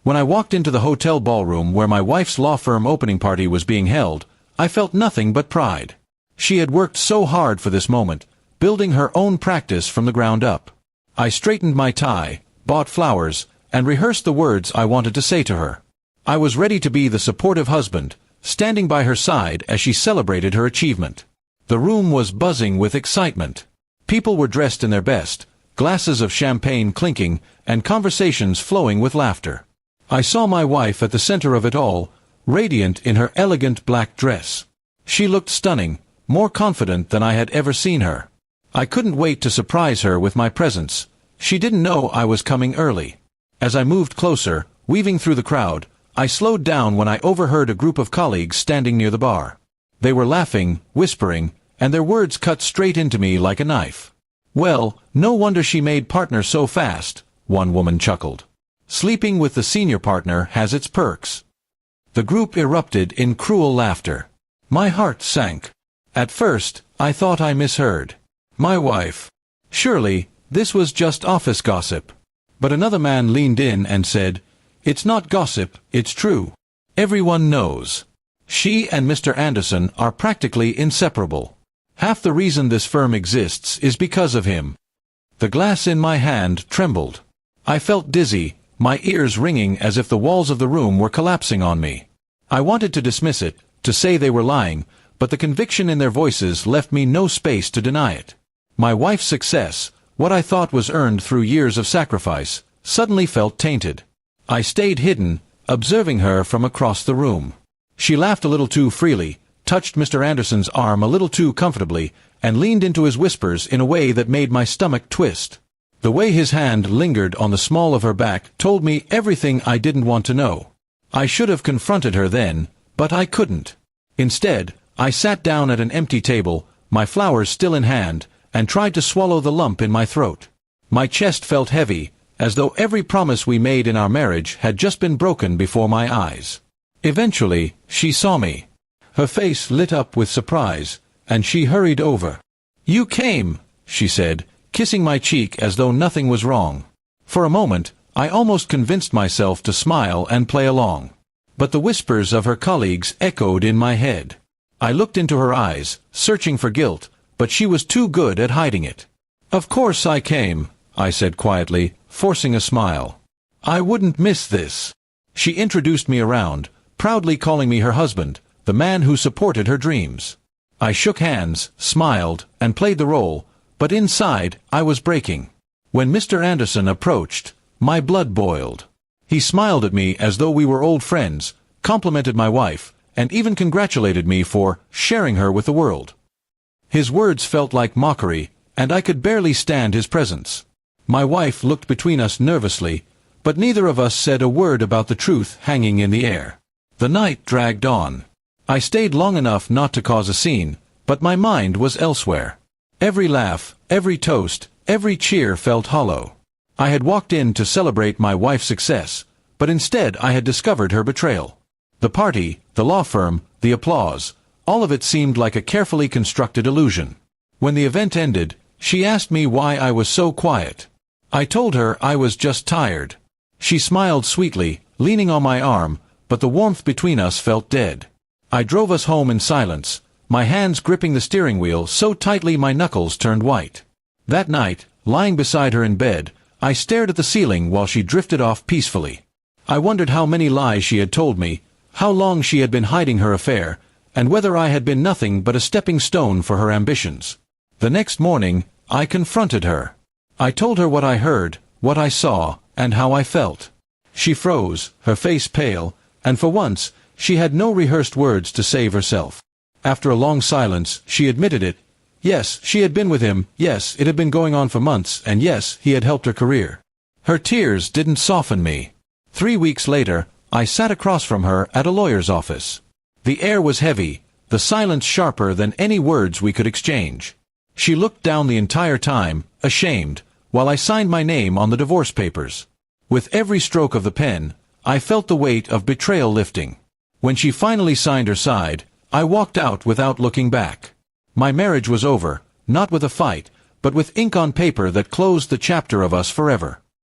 When I walked into the hotel ballroom where my wife's law firm opening party was being held, I felt nothing but pride. She had worked so hard for this moment, building her own practice from the ground up. I straightened my tie, bought flowers, and rehearsed the words I wanted to say to her. I was ready to be the supportive husband, standing by her side as she celebrated her achievement. The room was buzzing with excitement. People were dressed in their best, glasses of champagne clinking, and conversations flowing with laughter. I saw my wife at the center of it all, radiant in her elegant black dress. She looked stunning, more confident than I had ever seen her. I couldn't wait to surprise her with my presence. She didn't know I was coming early. As I moved closer, weaving through the crowd, I slowed down when I overheard a group of colleagues standing near the bar. They were laughing, whispering, and their words cut straight into me like a knife. "Well, no wonder she made partner so fast," one woman chuckled. "Sleeping with the senior partner has its perks." The group erupted in cruel laughter. My heart sank. At first, I thought I misheard. My wife. Surely, this was just office gossip. But another man leaned in and said, "It's not gossip, it's true. Everyone knows. She and Mr. Anderson are practically inseparable. Half the reason this firm exists is because of him." The glass in my hand trembled. I felt dizzy, my ears ringing as if the walls of the room were collapsing on me. I wanted to dismiss it, to say they were lying, but the conviction in their voices left me no space to deny it. My wife's success, what I thought was earned through years of sacrifice, suddenly felt tainted. I stayed hidden, observing her from across the room. She laughed a little too freely, touched Mr. Anderson's arm a little too comfortably, and leaned into his whispers in a way that made my stomach twist. The way his hand lingered on the small of her back told me everything I didn't want to know. I should have confronted her then, but I couldn't. Instead, I sat down at an empty table, my flowers still in hand, and tried to swallow the lump in my throat. My chest felt heavy, as though every promise we made in our marriage had just been broken before my eyes. Eventually, she saw me. Her face lit up with surprise, and she hurried over. "You came," she said, kissing my cheek as though nothing was wrong. For a moment, I almost convinced myself to smile and play along. But the whispers of her colleagues echoed in my head. I looked into her eyes, searching for guilt, but she was too good at hiding it. "Of course I came," I said quietly, forcing a smile. "I wouldn't miss this." She introduced me around, proudly calling me her husband, the man who supported her dreams. I shook hands, smiled, and played the role, but inside, I was breaking. When Mr. Anderson approached, my blood boiled. He smiled at me as though we were old friends, complimented my wife, and even congratulated me for sharing her with the world. His words felt like mockery, and I could barely stand his presence. My wife looked between us nervously, but neither of us said a word about the truth hanging in the air. The night dragged on. I stayed long enough not to cause a scene, but my mind was elsewhere. Every laugh, every toast, every cheer felt hollow. I had walked in to celebrate my wife's success, but instead I had discovered her betrayal. The party, the law firm, the applause, all of it seemed like a carefully constructed illusion. When the event ended, she asked me why I was so quiet. I told her I was just tired. She smiled sweetly, leaning on my arm, but the warmth between us felt dead. I drove us home in silence, my hands gripping the steering wheel so tightly my knuckles turned white. That night, lying beside her in bed, I stared at the ceiling while she drifted off peacefully. I wondered how many lies she had told me, how long she had been hiding her affair, and whether I had been nothing but a stepping stone for her ambitions. The next morning, I confronted her. I told her what I heard, what I saw, and how I felt. She froze, her face pale, and for once, she had no rehearsed words to save herself. After a long silence, she admitted it. Yes, she had been with him, yes, it had been going on for months, and yes, he had helped her career. Her tears didn't soften me. 3 weeks later, I sat across from her at a lawyer's office. The air was heavy, the silence sharper than any words we could exchange. She looked down the entire time, ashamed, while I signed my name on the divorce papers. With every stroke of the pen, I felt the weight of betrayal lifting. When she finally signed her side, I walked out without looking back. My marriage was over, not with a fight, but with ink on paper that closed the chapter of us forever.